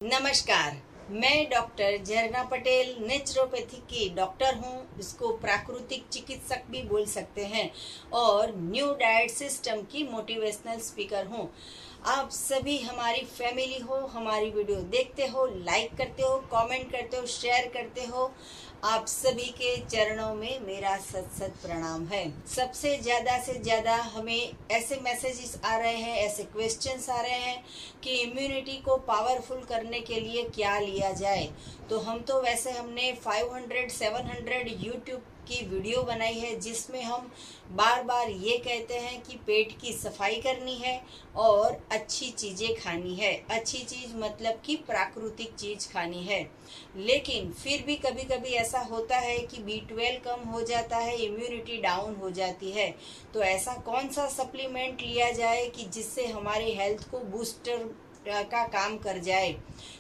नमस्कार। मैं डॉक्टर झरना पटेल नेचुरोपैथी की डॉक्टर हूँ। इसको प्राकृतिक चिकित्सक भी बोल सकते हैं और न्यू डाइट सिस्टम की मोटिवेशनल स्पीकर हूँ। आप सभी हमारी फैमिली हो, हमारी वीडियो देखते हो, लाइक करते हो, कमेंट करते हो, शेयर करते हो। आप सभी के चरणों में मेरा सत सत प्रणाम है। सबसे ज़्यादा से ज़्यादा हमें ऐसे मैसेजेस आ रहे हैं, ऐसे क्वेश्चंस आ रहे हैं कि इम्यूनिटी को पावरफुल करने के लिए क्या लिया जाए। तो हमने 500 700 यूट्यूब की वीडियो बनाई है जिसमें हम बार बार ये कहते हैं कि पेट की सफाई करनी है और अच्छी चीज़ें खानी है। अच्छी चीज़ मतलब कि प्राकृतिक चीज़ खानी है। लेकिन फिर भी कभी कभी ऐसा होता है कि B12 कम हो जाता है, इम्यूनिटी डाउन हो जाती है। तो ऐसा कौन सा सप्लीमेंट लिया जाए कि जिससे हमारे हेल्थ को बूस्टर का काम कर जाए।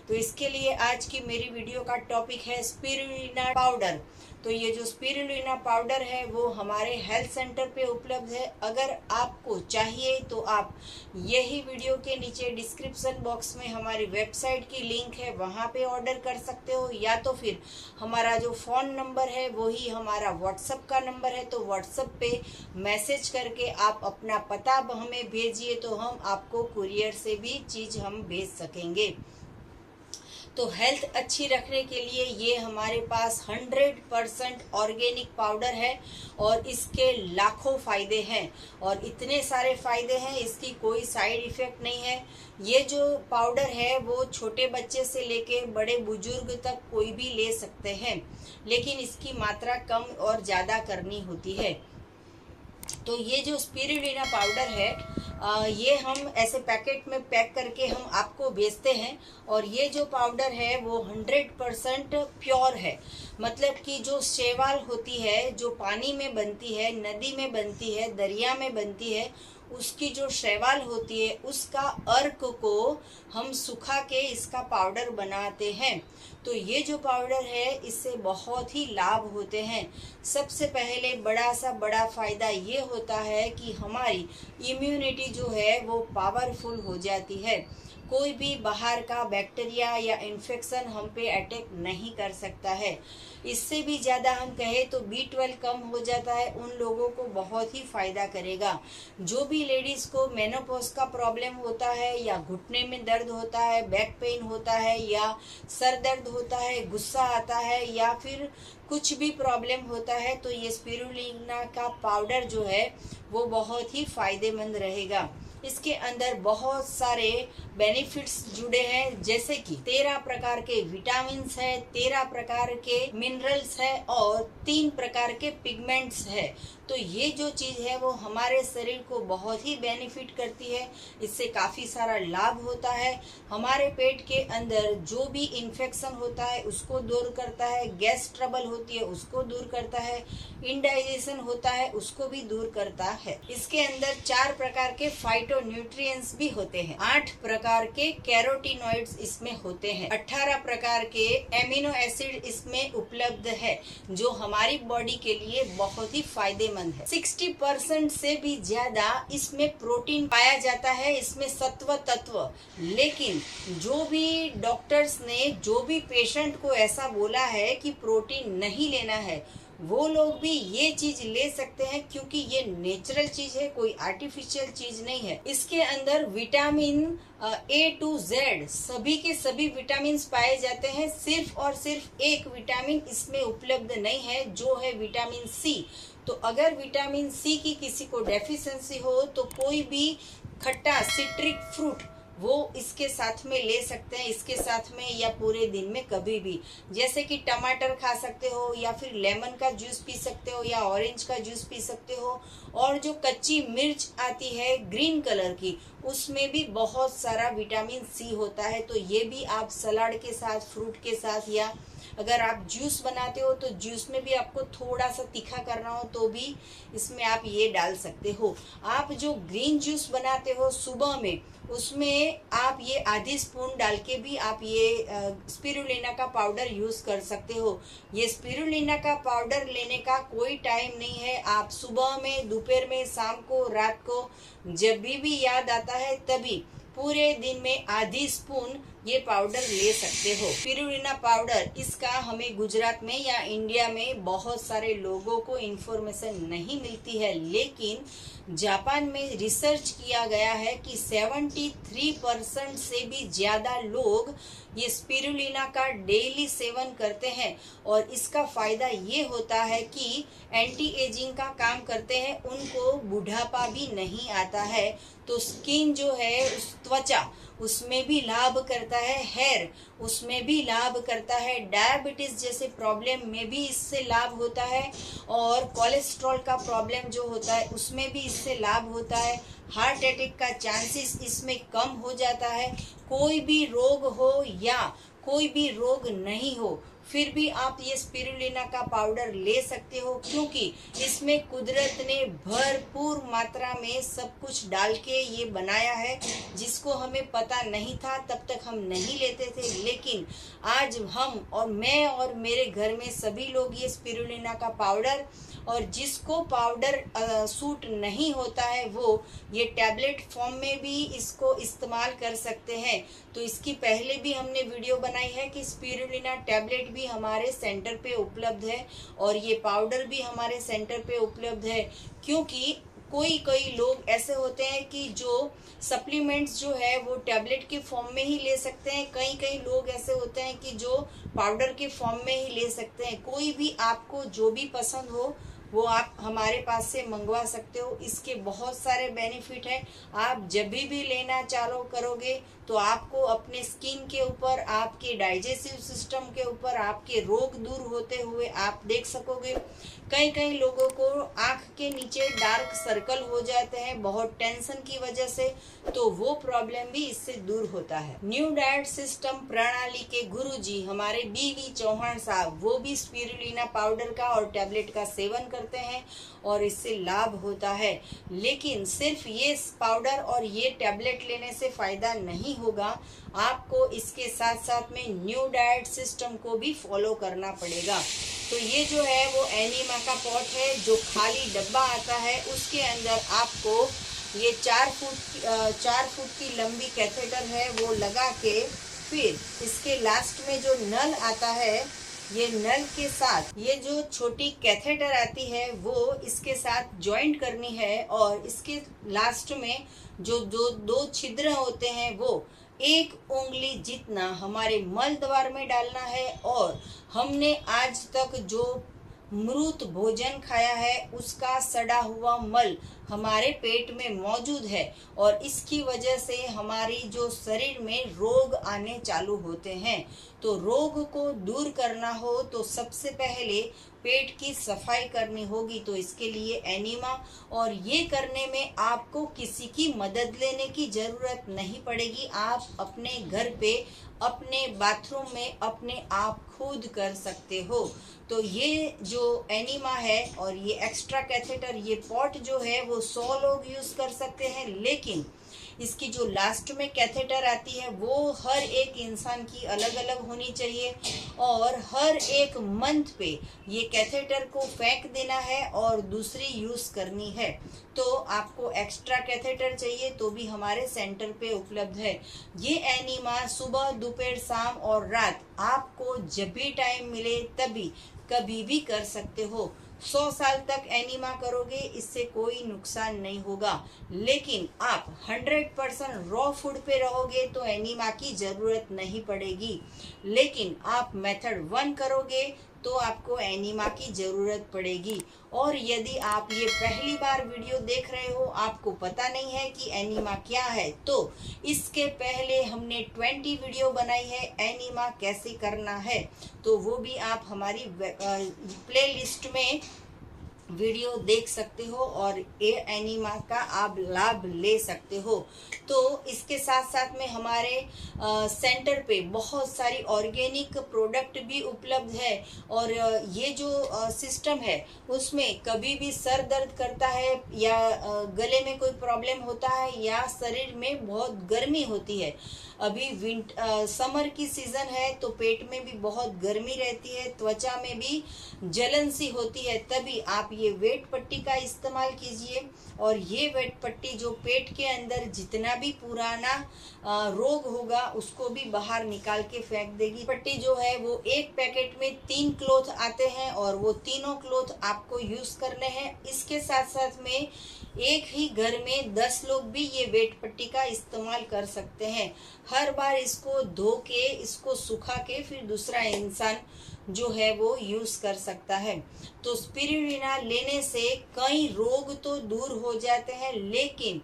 तो इसके लिए आज की मेरी वीडियो का टॉपिक है स्पिरुलिना पाउडर। तो ये जो स्पिरुलिना पाउडर है वो हमारे हेल्थ सेंटर पे उपलब्ध है। अगर आपको चाहिए तो आप यही वीडियो के नीचे डिस्क्रिप्शन बॉक्स में हमारी वेबसाइट की लिंक है, वहाँ पे ऑर्डर कर सकते हो। या तो फिर हमारा जो फ़ोन नंबर है वही हमारा व्हाट्सएप का नंबर है, तो व्हाट्सएप पे मैसेज करके आप अपना पता हमें भेजिए तो हम आपको कुरियर से भी चीज़ हम भेज सकेंगे। तो हेल्थ अच्छी रखने के लिए ये हमारे पास 100% ऑर्गेनिक पाउडर है और इसके लाखों फ़ायदे हैं और इतने सारे फ़ायदे हैं, इसकी कोई साइड इफ़ेक्ट नहीं है। ये जो पाउडर है वो छोटे बच्चे से लेके बड़े बुजुर्ग तक कोई भी ले सकते हैं, लेकिन इसकी मात्रा कम और ज़्यादा करनी होती है। तो ये जो स्पिरुलिना पाउडर है ये हम ऐसे पैकेट में पैक करके हम आपको बेचते हैं और ये जो पाउडर है वो 100% प्योर है। मतलब कि जो शैवाल होती है, जो पानी में बनती है, नदी में बनती है, दरिया में बनती है, उसकी जो शैवाल होती है उसका अर्क को हम सुखा के इसका पाउडर बनाते हैं। तो ये जो पाउडर है इससे बहुत ही लाभ होते हैं। सबसे पहले बड़ा फ़ायदा ये होता है कि हमारी इम्यूनिटी जो है वो पावरफुल हो जाती है। कोई भी बाहर का बैक्टीरिया या इन्फेक्शन हम पे अटैक नहीं कर सकता है। इससे भी ज़्यादा हम कहें तो B12 कम हो जाता है, उन लोगों को बहुत ही फ़ायदा करेगा। जो भी लेडीज़ को मेनोपॉज का प्रॉब्लम होता है या घुटने में दर्द होता है, बैक पेन होता है या सर दर्द होता है, गुस्सा आता है या फिर कुछ भी प्रॉब्लम होता है, तो ये स्पिरुलिना का पाउडर जो है वो बहुत ही फ़ायदेमंद रहेगा। इसके अंदर बहुत सारे बेनिफिट्स जुड़े हैं, जैसे कि 13 प्रकार के विटामिन्स है, 13 प्रकार के मिनरल्स है और 3 प्रकार के पिगमेंट्स है। तो ये जो चीज़ है वो हमारे शरीर को बहुत ही बेनिफिट करती है। इससे काफ़ी सारा लाभ होता है। हमारे पेट के अंदर जो भी इन्फेक्शन होता है उसको दूर करता है, गैस ट्रबल होती है उसको दूर करता है, इंडाइजेशन होता है उसको भी दूर करता है। इसके अंदर 4 प्रकार के फाइटो न्यूट्रिएंट्स भी होते हैं, 8 प्रकार के कैरोटीनॉइड्स इसमें होते हैं, 18 प्रकार के एमिनो एसिड इसमें उपलब्ध है जो हमारी बॉडी के लिए बहुत ही फायदेमंद है। 60% से भी ज्यादा इसमें प्रोटीन पाया जाता है, इसमें सत्व तत्व। लेकिन जो भी डॉक्टर्स ने जो भी पेशेंट को ऐसा बोला है कि प्रोटीन नहीं लेना है, वो लोग भी ये चीज ले सकते हैं क्योंकि ये नेचुरल चीज है, कोई आर्टिफिशियल चीज नहीं है। इसके अंदर विटामिन A to Z सभी के सभी विटामिन पाए जाते हैं। सिर्फ और सिर्फ एक विटामिन इसमें उपलब्ध नहीं है जो है विटामिन C। तो अगर विटामिन C की किसी को डेफिशिएंसी हो तो कोई भी खट्टा सिट्रिक फ्रूट वो इसके साथ में ले सकते हैं, इसके साथ में या पूरे दिन में कभी भी। जैसे कि टमाटर खा सकते हो या फिर लेमन का जूस पी सकते हो या ऑरेंज का जूस पी सकते हो। और जो कच्ची मिर्च आती है ग्रीन कलर की, उसमें भी बहुत सारा विटामिन C होता है। तो ये भी आप सलाद के साथ, फ्रूट के साथ, या अगर आप जूस बनाते हो तो जूस में भी आपको थोड़ा सा तीखा करना हो तो भी इसमें आप ये डाल सकते हो। आप जो ग्रीन जूस बनाते हो सुबह में, उसमें आप ये आधी स्पून डाल के भी आप ये स्पिरुलिना का पाउडर यूज़ कर सकते हो। ये स्पिरुलिना का पाउडर लेने का कोई टाइम नहीं है। आप सुबह में, दोपहर में, शाम को, रात को, जब भी याद आता है तभी पूरे दिन में आधी स्पून ये पाउडर ले सकते हो। स्पिरुलिना पाउडर, इसका हमें गुजरात में या इंडिया में बहुत सारे लोगों को इन्फॉर्मेशन नहीं मिलती है, लेकिन जापान में रिसर्च किया गया है कि 73% से भी ज़्यादा लोग ये स्पिरुलिना का डेली सेवन करते हैं और इसका फ़ायदा ये होता है कि एंटी एजिंग का काम करते हैं, उनको बुढ़ापा भी नहीं आता है। तो स्किन जो है, उस त्वचा, उसमें भी लाभ करता है, हेयर उसमें भी लाभ करता है, डायबिटीज जैसे प्रॉब्लम में भी इससे लाभ होता है और कोलेस्ट्रॉल का प्रॉब्लम जो होता है उसमें भी इससे लाभ होता है। हार्ट अटैक का चांसेस इसमें कम हो जाता है। कोई भी रोग हो या कोई भी रोग नहीं हो, फिर भी आप ये स्पिरुलिना का पाउडर ले सकते हो, क्योंकि इसमें कुदरत ने भरपूर मात्रा में सब कुछ डाल के ये बनाया है, जिसको हमें पता नहीं था तब तक हम नहीं लेते थे। लेकिन आज हम और मैं और मेरे घर में सभी लोग ये स्पिरुलिना का पाउडर, और जिसको पाउडर सूट नहीं होता है वो ये टैबलेट फॉर्म में भी इसको इस्तेमाल कर सकते हैं। तो इसकी पहले भी हमने वीडियो बनाई है कि स्पिरुलिना टैबलेट भी हमारे सेंटर पे उपलब्ध है और ये पाउडर भी हमारे सेंटर पे उपलब्ध है। क्योंकि कई लोग ऐसे होते हैं कि जो सप्लीमेंट्स जो है वो टैबलेट के फॉर्म में ही ले सकते हैं, कई लोग ऐसे होते हैं कि जो पाउडर के फॉर्म में ही ले सकते हैं। कोई भी आपको जो भी पसंद हो वो आप हमारे पास से मंगवा सकते हो। इसके बहुत सारे बेनिफिट हैं। आप जब भी लेना चालू करोगे तो आपको अपने स्किन के ऊपर, आपके डाइजेस्टिव सिस्टम के ऊपर आपके रोग दूर होते हुए आप देख सकोगे। कई लोगों को आंख के नीचे डार्क सर्कल हो जाते हैं बहुत टेंशन की वजह से, तो वो प्रॉब्लम भी इससे दूर होता है। न्यू डाइट सिस्टम प्रणाली के गुरुजी हमारे BV चौहान साहब, वो भी स्पिरुलिना पाउडर का और टैबलेट का सेवन करते हैं और इससे लाभ होता है। लेकिन सिर्फ ये पाउडर और ये टैबलेट लेने से फायदा नहीं होगा, आपको इसके साथ साथ में न्यू डाइट सिस्टम को भी फॉलो करना पड़ेगा। तो ये जो है वो एनीमा का पॉट है, जो खाली डब्बा आता है, उसके अंदर आपको ये 4 फुट की लंबी कैथेटर है वो लगा के, फिर इसके लास्ट में जो नल आता है, ये नल के साथ ये जो छोटी कैथेटर आती है वो इसके साथ जॉइंट करनी है और इसके लास्ट में जो दो छिद्र होते हैं वो 1 उंगली जितना हमारे मल द्वार में डालना है। और हमने आज तक जो मृत भोजन खाया है उसका सड़ा हुआ मल हमारे पेट में मौजूद है और इसकी वजह से हमारी जो शरीर में रोग आने चालू होते हैं। तो रोग को दूर करना हो तो सबसे पहले पेट की सफाई करनी होगी। तो इसके लिए एनीमा, और ये करने में आपको किसी की मदद लेने की ज़रूरत नहीं पड़ेगी। आप अपने घर पे, अपने बाथरूम में अपने आप खुद कर सकते हो। तो ये जो एनीमा है और ये एक्स्ट्रा कैथेटर, ये पॉट जो है वो 100 लोग यूज़ कर सकते हैं, लेकिन इसकी जो लास्ट में कैथेटर आती है वो हर एक इंसान की अलग अलग होनी चाहिए और हर एक मंथ पे ये कैथेटर को फेंक देना है और दूसरी यूज़ करनी है। तो आपको एक्स्ट्रा कैथेटर चाहिए तो भी हमारे सेंटर पे उपलब्ध है। ये एनीमा सुबह, दोपहर, शाम और रात आपको जब भी टाइम मिले तभी कभी भी कर सकते हो। 100 साल तक एनीमा करोगे, इससे कोई नुकसान नहीं होगा। लेकिन आप 100% रॉ फूड पे रहोगे तो एनीमा की ज़रूरत नहीं पड़ेगी। लेकिन आप मेथड 1 करोगे तो आपको एनीमा की ज़रूरत पड़ेगी। और यदि आप ये पहली बार वीडियो देख रहे हो, आपको पता नहीं है कि एनीमा क्या है, तो इसके पहले हमने 20 वीडियो बनाई है एनीमा कैसे करना है, तो वो भी आप हमारी प्लेलिस्ट में वीडियो देख सकते हो और ये एनीमा का आप लाभ ले सकते हो। तो इसके साथ साथ में हमारे सेंटर पे बहुत सारी ऑर्गेनिक प्रोडक्ट भी उपलब्ध है और ये जो सिस्टम है उसमें कभी भी सर दर्द करता है या गले में कोई प्रॉब्लम होता है या शरीर में बहुत गर्मी होती है, अभी समर की सीजन है तो पेट में भी बहुत गर्मी रहती है, त्वचा में भी जलन सी होती है, तभी आप ये वेट पट्टी का इस्तेमाल कीजिए। और ये वेट पट्टी जो पेट के अंदर जितना भी पुराना रोग होगा उसको भी बाहर निकाल के फेंक देगी। पट्टी जो है वो एक पैकेट में 3 क्लॉथ आते हैं और वो तीनों क्लॉथ आपको यूज करने हैं। इसके साथ साथ में एक ही घर में 10 लोग भी ये वेट पट्टी का इस्तेमाल कर सकते हैं। हर बार इसको धो के, इसको सुखा के फिर दूसरा इंसान जो है वो यूज कर सकता है। तो स्पिरुलिना लेने से कई रोग तो दूर हो जाते हैं, लेकिन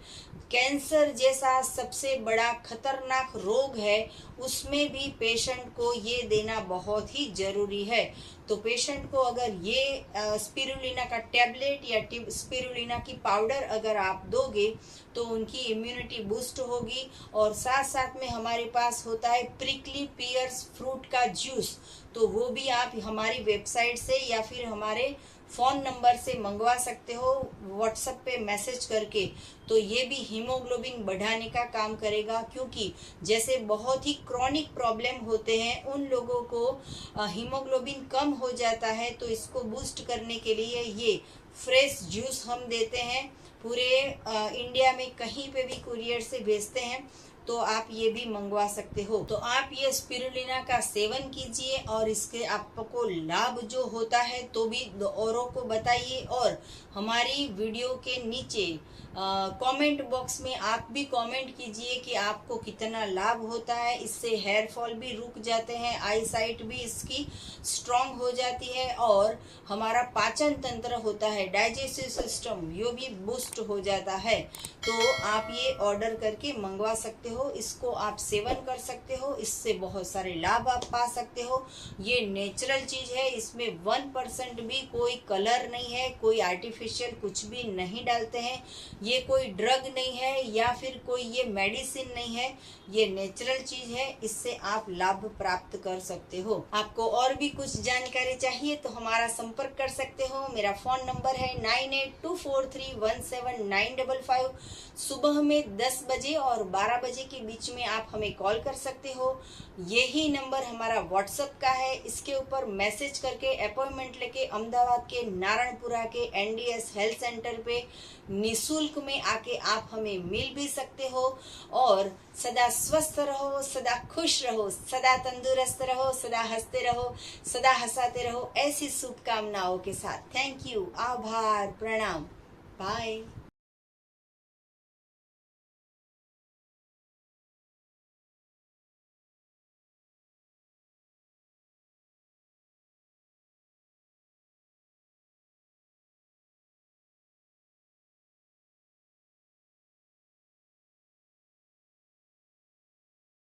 कैंसर जैसा सबसे बड़ा खतरनाक रोग है उसमें भी पेशेंट को ये देना बहुत ही जरूरी है। तो पेशेंट को अगर ये स्पिरुलिना का टैबलेट या स्पिरुलिना की पाउडर अगर आप दोगे तो उनकी इम्यूनिटी बूस्ट होगी। और साथ साथ में हमारे पास होता है प्रिकली पियर्स फ्रूट का जूस, तो वो भी आप हमारी वेबसाइट से या फिर हमारे फ़ोन नंबर से मंगवा सकते हो व्हाट्सएप पे मैसेज करके। तो ये भी हीमोग्लोबिन बढ़ाने का काम करेगा, क्योंकि जैसे बहुत ही क्रॉनिक प्रॉब्लम होते हैं उन लोगों को हीमोग्लोबिन कम हो जाता है, तो इसको बूस्ट करने के लिए ये फ्रेश जूस हम देते हैं। पूरे इंडिया में कहीं पे भी कुरियर से भेजते हैं, तो आप ये भी मंगवा सकते हो। तो आप ये स्पिरुलिना का सेवन कीजिए और इसके आपको लाभ जो होता है तो भी औरों को बताइए। और हमारी वीडियो के नीचे कमेंट बॉक्स में आप भी कमेंट कीजिए कि आपको कितना लाभ होता है। इससे हेयर फॉल भी रुक जाते हैं, आई साइट भी इसकी स्ट्रांग हो जाती है, और हमारा पाचन तंत्र होता है, डाइजेस्टिव सिस्टम, ये भी बूस्ट हो जाता है। तो आप ये ऑर्डर करके मंगवा सकते हो, इसको आप सेवन कर सकते हो, इससे बहुत सारे लाभ आप पा सकते हो। ये नेचुरल चीज है, इसमें 1% भी कोई कलर नहीं है, कोई आर्टिफिशियल कुछ भी नहीं डालते हैं। ये कोई ड्रग नहीं है या फिर कोई ये मेडिसिन नहीं है, ये नेचुरल चीज है, इससे आप लाभ प्राप्त कर सकते हो। आपको और भी कुछ जानकारी चाहिए तो हमारा संपर्क कर सकते हो। मेरा फोन नंबर है 9824317955। सुबह में 10 बजे और 12 बजे के बीच में आप हमें कॉल कर सकते हो। यही नंबर हमारा व्हाट्सएप का है, इसके ऊपर मैसेज करके अपॉइंटमेंट लेके अहमदाबाद के नारायणपुरा के NDS हेल्थ सेंटर पे निःशुल्क में आके आप हमें मिल भी सकते हो। और सदा स्वस्थ रहो, सदा खुश रहो, सदा तंदुरुस्त रहो, सदा हंसते रहो, सदा हंसाते रहो, ऐसी शुभकामनाओं के साथ। थैंक यू, आभार, प्रणाम, बाय।